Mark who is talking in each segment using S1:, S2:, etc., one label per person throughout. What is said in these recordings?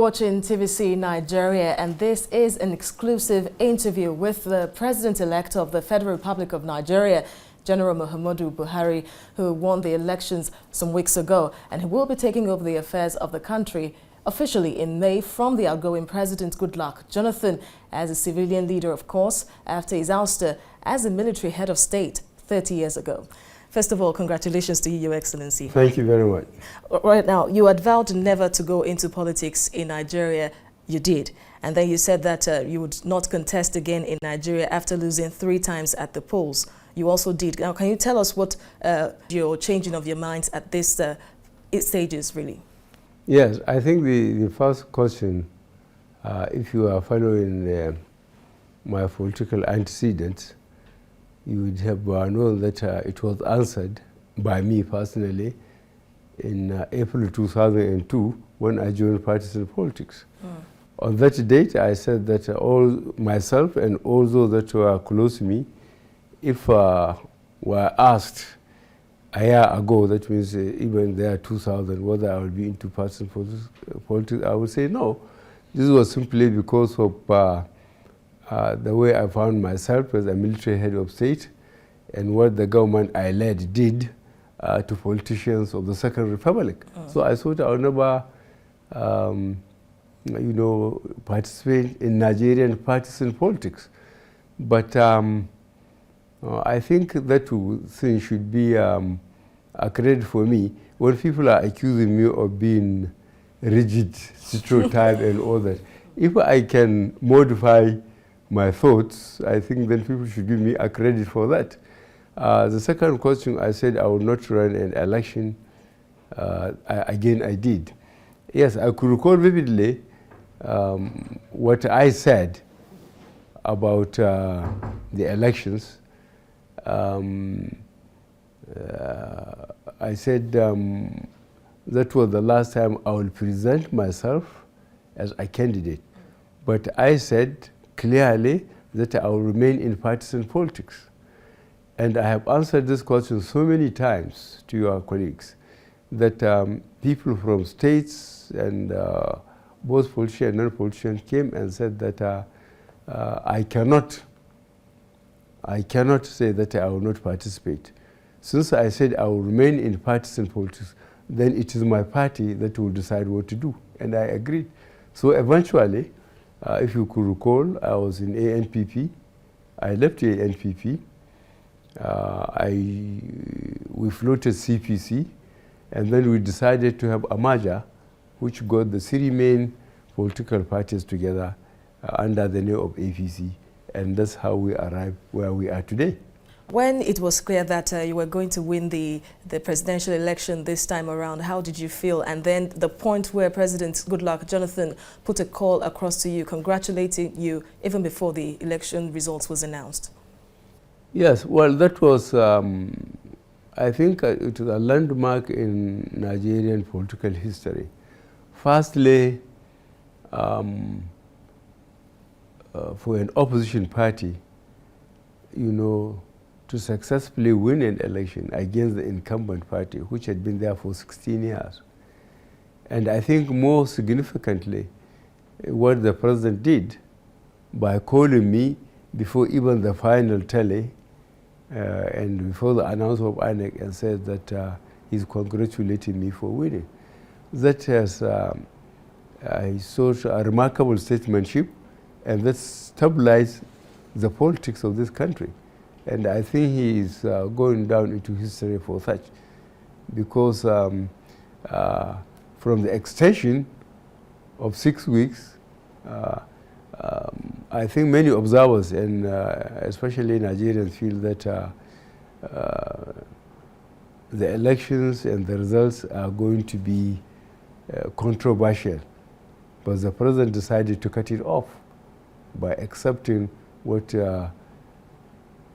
S1: watching TVC Nigeria, and this is an exclusive interview with the President-elect of the Federal Republic of Nigeria, General Muhammadu Buhari, who won the elections some weeks ago, and who will be taking over the affairs of the country officially in May from the outgoing President Goodluck Jonathan as a civilian leader, of course, after his ouster as a military head of state 30 years ago. First of all, congratulations to you, Your Excellency.
S2: Thank you very much.
S1: Right now, you had vowed never to go into politics in Nigeria. You did. And then you said that you would not contest again in Nigeria after losing 3 times at the polls. You also did. Now, can you tell us what your changing of your minds at this stage is, really?
S2: Yes, I think the first question, if you are following my political antecedents, you would have known that it was answered by me personally in April 2002 when I joined partisan politics. On that date, I said that all myself and all those that were close to me, if were asked a year ago, that means even there 2000, whether I would be into partisan politics, I would say no. This was simply because of the way I found myself as a military head of state and what the government I led did to politicians of the Second Republic. So I thought I would never, participate in Nigerian partisan politics. But I think that thing should be a credit for me. When people are accusing me of being rigid, stereotype and all that, if I can modify my thoughts, I think then people should give me a credit for that. The second question, I said I would not run an election. Again, I did. Yes, I could recall vividly what I said about the elections. I said that was the last time I will present myself as a candidate. But I said clearly that I will remain in partisan politics. And I have answered this question so many times to your colleagues that people from states and both politicians and non-politicians came and said that I cannot say that I will not participate. Since I said I will remain in partisan politics, then it is my party that will decide what to do. And I agreed. So eventually, if you could recall, I was in ANPP. I left the ANPP. We floated CPC, and then we decided to have a merger, which got the 3 main political parties together under the name of APC, and that's how we arrived where we are today.
S1: When it was clear that you were going to win the presidential election this time around, how did you feel? And then the point where President Goodluck Jonathan put a call across to you, congratulating you even before the election results was announced.
S2: Yes, well, that was, I think it was a landmark in Nigerian political history. Firstly, for an opposition party, to successfully win an election against the incumbent party, which had been there for 16 years. And I think more significantly, what the president did by calling me before even the final tally and before the announcement of INEC and said that he's congratulating me for winning. That has, I saw a remarkable statesmanship, and that stabilized the politics of this country. And I think he is going down into history for such, because from the extension of 6 weeks, I think many observers and especially Nigerians feel that the elections and the results are going to be controversial. But the president decided to cut it off by accepting what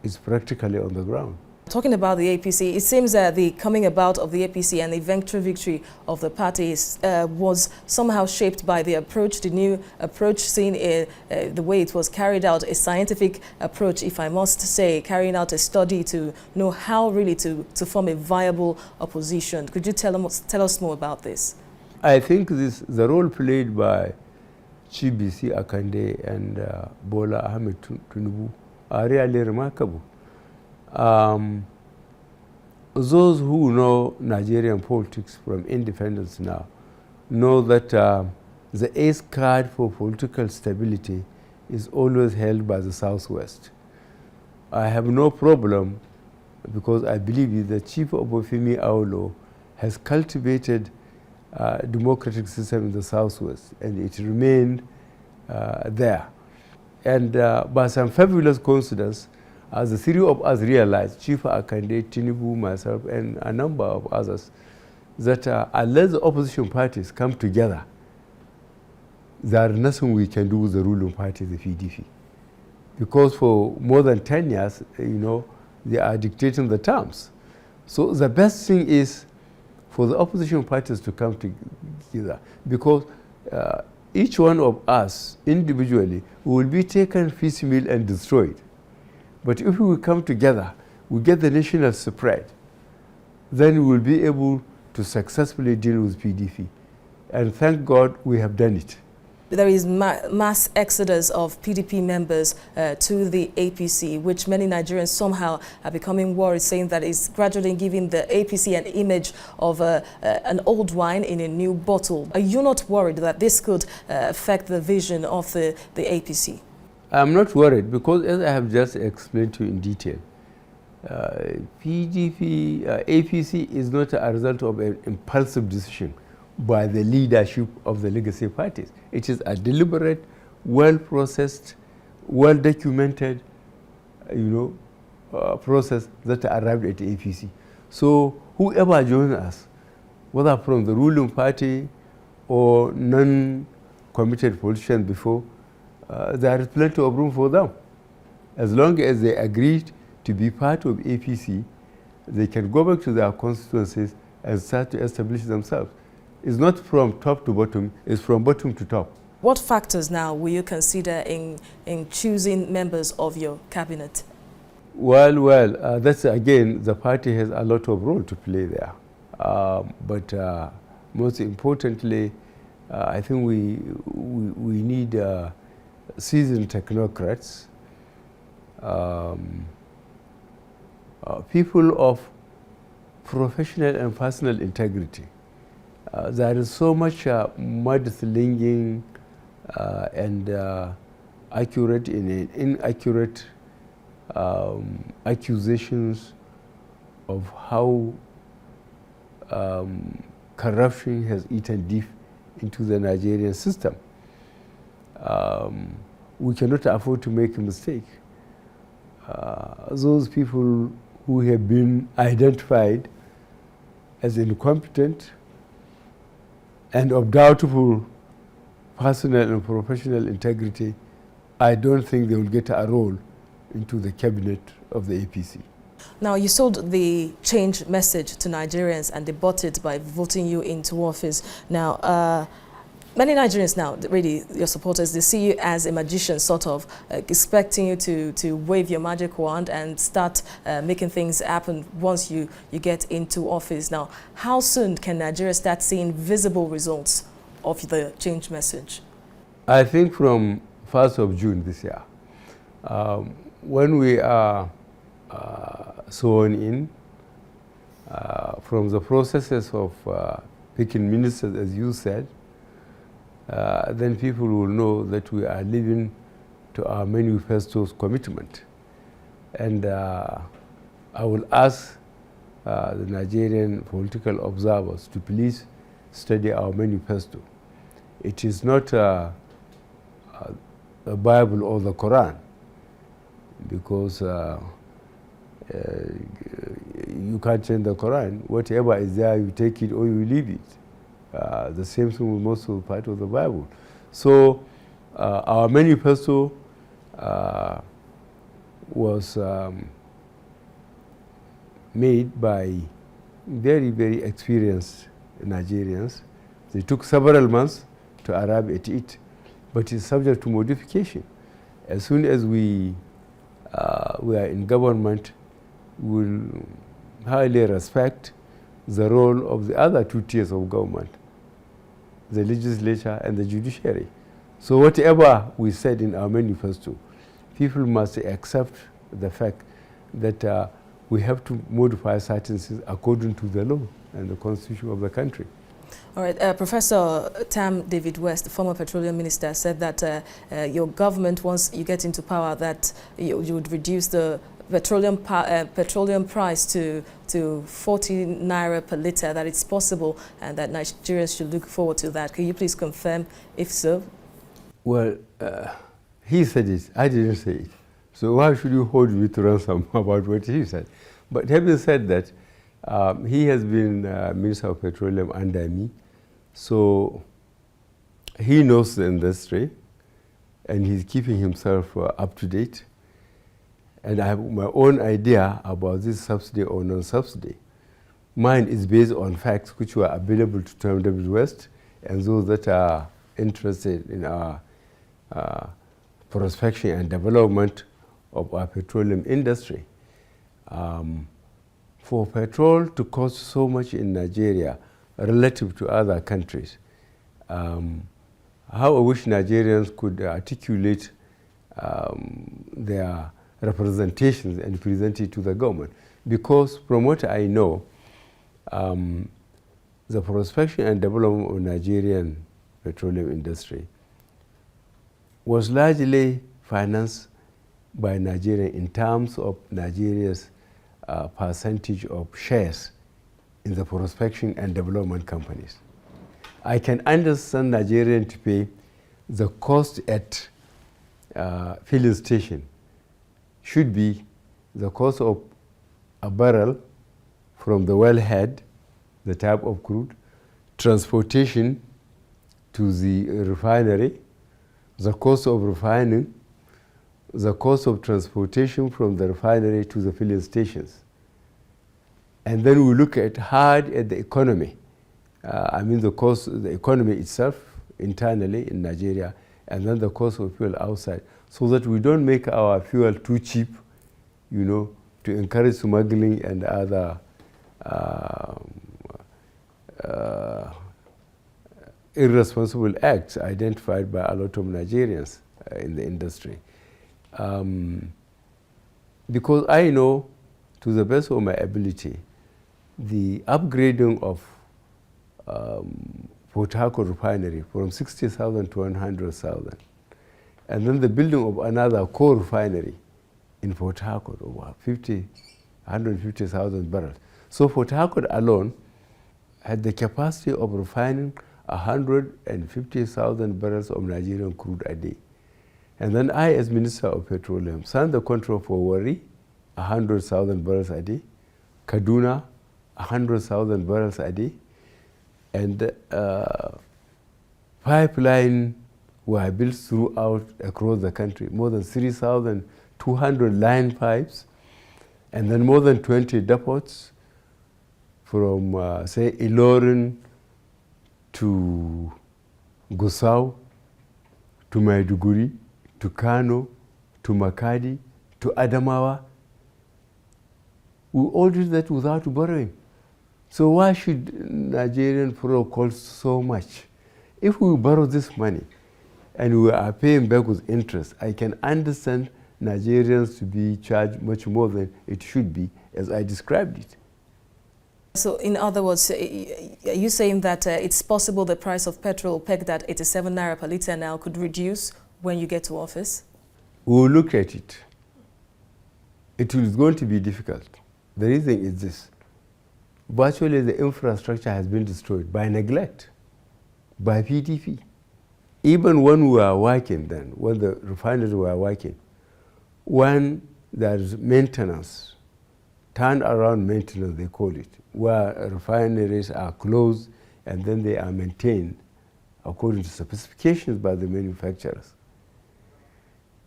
S2: is practically on the ground.
S1: Talking about the APC, it seems that the coming about of the APC and the eventual victory of the party was somehow shaped by the approach, the new approach seen in the way it was carried out, a scientific approach, if I must say, carrying out a study to know how really to form a viable opposition. Could you tell us more about this?
S2: I think the role played by Chibisi Akande and Bola Ahmed Tinubu are really remarkable. Those who know Nigerian politics from independence now know that the ace card for political stability is always held by the Southwest. I have no problem because I believe the Chief Obafemi Awolowo has cultivated a democratic system in the Southwest, and it remained there. And by some fabulous coincidence, as the three of us realized, Chief Akande, Tinubu, myself, and a number of others, that unless the opposition parties come together, there is nothing we can do with the ruling party, the PDP. Because for more than 10 years, they are dictating the terms. So the best thing is for the opposition parties to come together, because each one of us individually will be taken piecemeal and destroyed. But if we come together, we get the national spread, then we will be able to successfully deal with PDP. And thank God we have done it.
S1: There is mass exodus of PDP members to the APC, which many Nigerians somehow are becoming worried, saying that it's gradually giving the APC an image of an old wine in a new bottle. Are you not worried that this could affect the vision of the APC?
S2: I'm not worried because, as I have just explained to you in detail, APC is not a result of an impulsive decision by the leadership of the legacy parties. It is a deliberate, well-processed, well-documented, process that arrived at the APC. So whoever joins us, whether from the ruling party or non-committed politicians before, there is plenty of room for them. As long as they agreed to be part of APC, they can go back to their constituencies and start to establish themselves. It's not from top to bottom, it's from bottom to top.
S1: What factors now will you consider in choosing members of your cabinet?
S2: Well, that's again, the party has a lot of role to play there. But most importantly, I think we need seasoned technocrats, people of professional and personal integrity. There is so much mudslinging and accurate and inaccurate accusations of how corruption has eaten deep into the Nigerian system. We cannot afford to make a mistake. Those people who have been identified as incompetent and of doubtful personal and professional integrity, I don't think they will get a role into the cabinet of the APC.
S1: Now, you sold the change message to Nigerians and they bought it by voting you into office. Now, many Nigerians now, really, your supporters, they see you as a magician, sort of, expecting you to wave your magic wand and start making things happen once you get into office. Now, how soon can Nigeria start seeing visible results of the change message?
S2: I think from 1st of June this year, when we are sworn in, from the processes of picking ministers, as you said, then people will know that we are living to our manifesto's commitment. And I will ask the Nigerian political observers to please study our manifesto. It is not a Bible or the Quran, because you can't change the Quran. Whatever is there, you take it or you leave it. The same thing with most of the part of the Bible. So our manifesto was made by very, very experienced Nigerians. They took several months to arrive at it, but it's subject to modification. As soon as we are in government, we will highly respect the role of the other two tiers of government, the legislature, and the judiciary. So whatever we said in our manifesto, people must accept the fact that we have to modify certain things according to the law and the constitution of the country.
S1: All right, Professor Tam David West, the former petroleum minister, said that your government, once you get into power, that you would reduce the petroleum price to 40 naira per litre, that it's possible and that Nigerians should look forward to that. Can you please confirm if so?
S2: Well, he said it, I didn't say it. So why should you hold me to ransom about what he said? But having said that, he has been Minister of Petroleum under me, so he knows the industry and he's keeping himself up to date. And I have my own idea about this subsidy or non-subsidy. Mine is based on facts which were available to Tom David West and those that are interested in our prospection and development of our petroleum industry. For petrol to cost so much in Nigeria relative to other countries, how I wish Nigerians could articulate their representations and present it to the government. Because from what I know, the prospection and development of Nigerian petroleum industry was largely financed by Nigeria in terms of Nigeria's percentage of shares in the prospection and development companies. I can understand Nigerian to pay the cost at filling station should be the cost of a barrel from the wellhead, the type of crude, transportation to the refinery, the cost of refining, the cost of transportation from the refinery to the filling stations. And then we look hard at the economy. I mean the cost of the economy itself internally in Nigeria, and then the cost of fuel outside, so that we don't make our fuel too cheap, you know, to encourage smuggling and other irresponsible acts identified by a lot of Nigerians in the industry. Because I know, to the best of my ability, the upgrading of Port Harcourt refinery from 60,000 to 100,000, and then the building of another core refinery in Port Harcourt over 150,000 barrels. So Port Harcourt alone had the capacity of refining 150,000 barrels of Nigerian crude a day. And then I, as Minister of Petroleum, signed the contract for Warri, 100,000 barrels a day, Kaduna, 100,000 barrels a day, and pipeline were built throughout across the country, more than 3,200 line pipes, and then more than 20 depots from, say, Ilorin to Gusau, to Maiduguri, to Kano, to Makadi, to Adamawa. We all did that without borrowing. So why should Nigerian borrow cost so much? If we borrow this money and we are paying back with interest, I can understand Nigerians to be charged much more than it should be, as I described it.
S1: So in other words, are you saying that it's possible the price of petrol pegged at 87 naira per litre now could reduce when you get to office?
S2: We will look at it. It is going to be difficult. The reason is this. Virtually the infrastructure has been destroyed by neglect, by PDP. Even when we were working then, when the refineries were working, when there is maintenance, turnaround maintenance they call it, where refineries are closed and then they are maintained according to specifications by the manufacturers.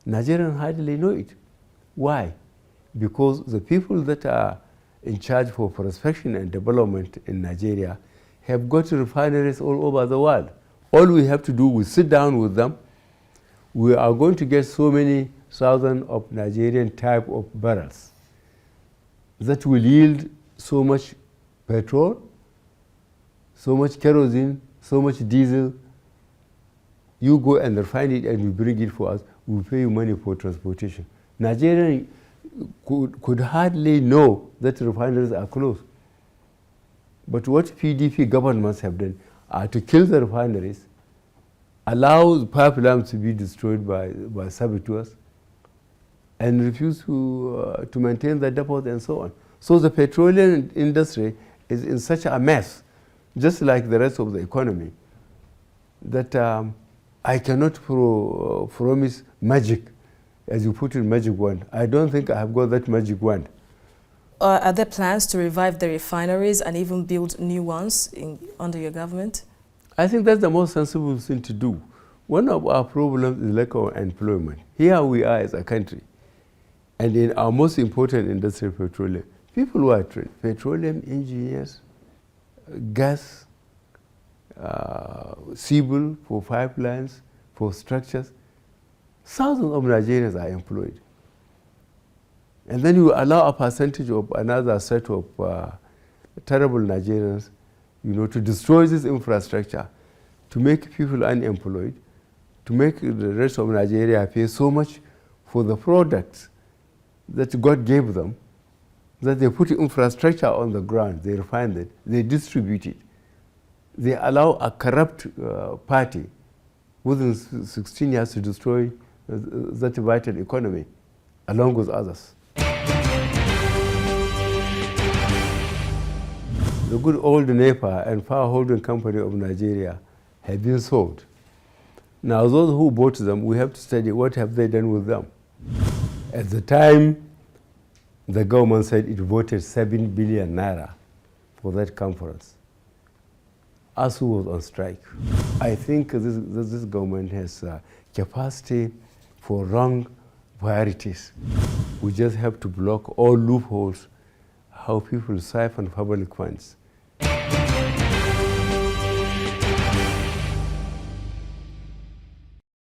S2: Nigerians hardly know it. Why? Because the people that are in charge for prospection and development in Nigeria have got refineries all over the world. All we have to do is sit down with them. We are going to get so many thousands of Nigerian type of barrels that will yield so much petrol, so much kerosene, so much diesel, you go and refine it and you bring it for us, we pay you money for transportation. Nigeria could hardly know that refineries are closed. But what PDP governments have done are to kill the refineries, allow the pipelines to be destroyed by saboteurs, and refuse to maintain the depots and so on. So the petroleum industry is in such a mess, just like the rest of the economy, that I cannot promise magic, as you put in magic wand. I don't think I have got that magic wand.
S1: Are there plans to revive the refineries and even build new ones under your government?
S2: I think that's the most sensible thing to do. One of our problems is lack of employment. Here we are as a country, and in our most important industry, petroleum, people who are trained, petroleum engineers, gas, civil for pipelines, for structures, thousands of Nigerians are employed. And then you allow a percentage of another set of terrible Nigerians, to destroy this infrastructure, to make people unemployed, to make the rest of Nigeria pay so much for the products that God gave them, that they put infrastructure on the ground, they refine it, they distribute it. They allow a corrupt party within 16 years to destroy that vital economy, along with others. The good old NEPA and Power Holding Company of Nigeria have been sold. Now those who bought them, we have to study what have they done with them. At the time, the government said it voted 7 billion naira for that conference. ASU was on strike. I think this government has capacity for wrong priorities. We just have to block all loopholes, how people siphon public funds.